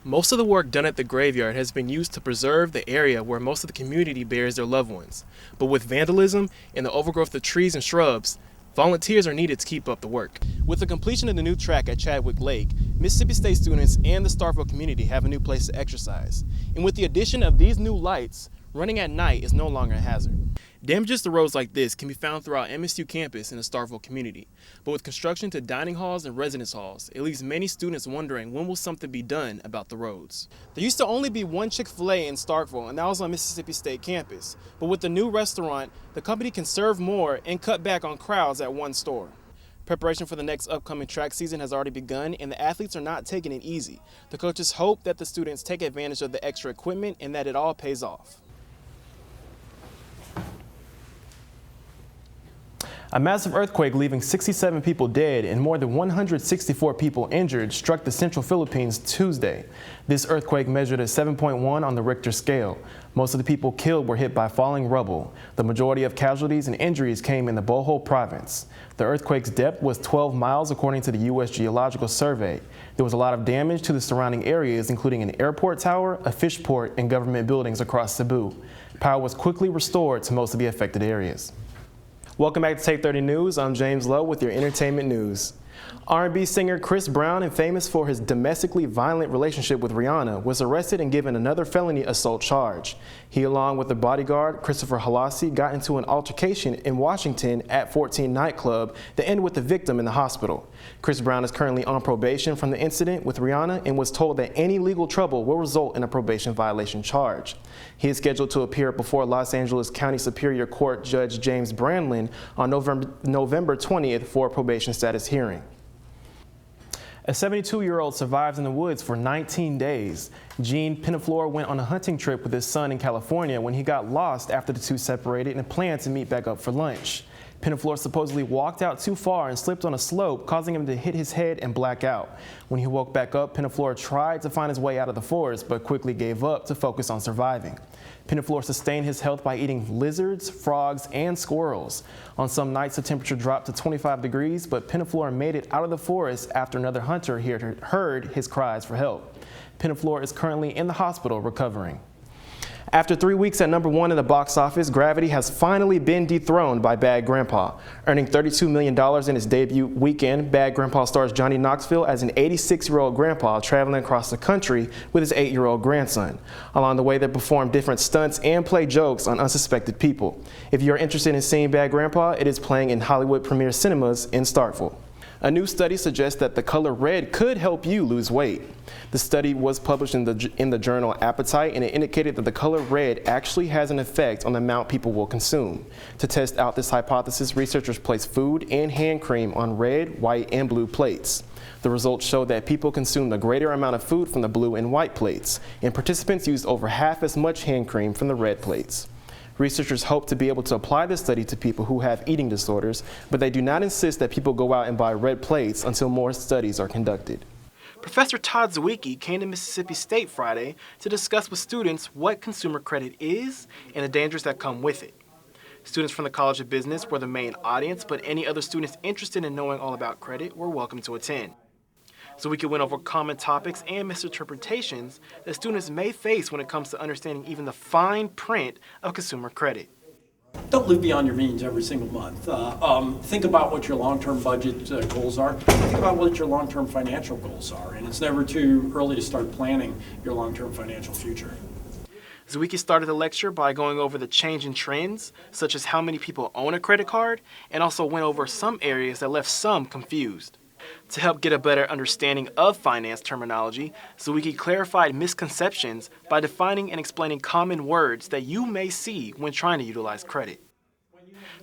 Most of the work done at the graveyard has been used to preserve the area where most of the community buries their loved ones. But with vandalism and the overgrowth of trees and shrubs, volunteers are needed to keep up the work. With the completion of the new track at Chadwick Lake, Mississippi State students and the Starkville community have a new place to exercise. And with the addition of these new lights, running at night is no longer a hazard. Damages to roads like this can be found throughout MSU campus and the Starkville community. But with construction to dining halls and residence halls, it leaves many students wondering when will something be done about the roads. There used to only be one Chick-fil-A in Starkville, and that was on Mississippi State campus. But with the new restaurant, the company can serve more and cut back on crowds at one store. Preparation for the next upcoming track season has already begun, and the athletes are not taking it easy. The coaches hope that the students take advantage of the extra equipment and that it all pays off. A massive earthquake leaving 67 people dead and more than 164 people injured struck the central Philippines Tuesday. This earthquake measured a 7.1 on the Richter scale. Most of the people killed were hit by falling rubble. The majority of casualties and injuries came in the Bohol province. The earthquake's depth was 12 miles according to the U.S. Geological Survey. There was a lot of damage to the surrounding areas, including an airport tower, a fish port, and government buildings across Cebu. Power was quickly restored to most of the affected areas. Welcome back to Take 30 News. I'm James Lowe with your entertainment news. R&B singer Chris Brown, and famous for his domestically violent relationship with Rihanna, was arrested and given another felony assault charge. He, along with the bodyguard, Christopher Halassi, got into an altercation in Washington at 14 nightclub that ended with the victim in the hospital. Chris Brown is currently on probation from the incident with Rihanna and was told that any legal trouble will result in a probation violation charge. He is scheduled to appear before Los Angeles County Superior Court Judge James Brandlin on November 20th for a probation status hearing. A 72-year-old survived in the woods for 19 days. Gene Pinaflor went on a hunting trip with his son in California when he got lost after the two separated and planned to meet back up for lunch. Pinaflor supposedly walked out too far and slipped on a slope, causing him to hit his head and black out. When he woke back up, Pinaflor tried to find his way out of the forest, but quickly gave up to focus on surviving. Pinaflor sustained his health by eating lizards, frogs, and squirrels. On some nights, the temperature dropped to 25 degrees, but Pinaflor made it out of the forest after another hunter heard his cries for help. Pinaflor is currently in the hospital recovering. After 3 weeks at #1 in the box office, Gravity has finally been dethroned by Bad Grandpa. Earning $32 million in its debut weekend, Bad Grandpa stars Johnny Knoxville as an 86-year-old grandpa traveling across the country with his 8-year-old grandson. Along the way, they perform different stunts and play jokes on unsuspected people. If you're interested in seeing Bad Grandpa, it is playing in Hollywood Premiere Cinemas in Starkville. A new study suggests that the color red could help you lose weight. The study was published in the journal Appetite, and it indicated that the color red actually has an effect on the amount people will consume. To test out this hypothesis, researchers placed food and hand cream on red, white, and blue plates. The results showed that people consumed a greater amount of food from the blue and white plates, and participants used over half as much hand cream from the red plates. Researchers hope to be able to apply this study to people who have eating disorders, but they do not insist that people go out and buy red plates until more studies are conducted. Professor Todd Zwicky came to Mississippi State Friday to discuss with students what consumer credit is and the dangers that come with it. Students from the College of Business were the main audience, but any other students interested in knowing all about credit were welcome to attend. Zwicky went over common topics and misinterpretations that students may face when it comes to understanding even the fine print of consumer credit. Don't live beyond your means every single month. Think about what your long-term budget goals are. Think about what your long-term financial goals are. And it's never too early to start planning your long-term financial future. Zwicky started the lecture by going over the change in trends, such as how many people own a credit card, and also went over some areas that left some confused. To help get a better understanding of finance terminology, Zwicky clarified misconceptions by defining and explaining common words that you may see when trying to utilize credit.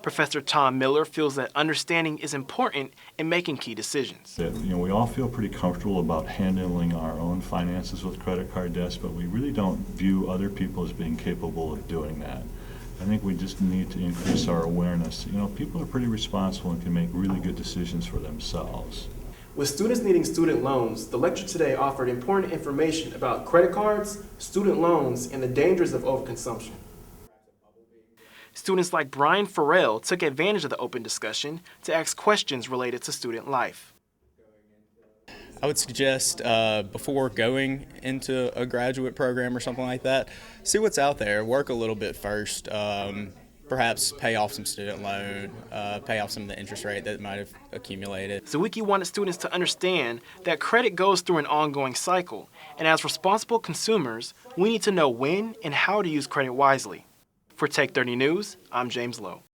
Professor Tom Miller feels that understanding is important in making key decisions. We all feel pretty comfortable about handling our own finances with credit card debts, but we really don't view other people as being capable of doing that. I think we just need to increase our awareness. People are pretty responsible and can make really good decisions for themselves. With students needing student loans, the lecture today offered important information about credit cards, student loans, and the dangers of overconsumption. Students like Brian Farrell took advantage of the open discussion to ask questions related to student life. I would suggest before going into a graduate program or something like that, see what's out there, work a little bit first, perhaps pay off some student loan, pay off some of the interest rate that might have accumulated. Zawicki wanted students to understand that credit goes through an ongoing cycle, and as responsible consumers, we need to know when and how to use credit wisely. For Tech 30 News, I'm James Lowe.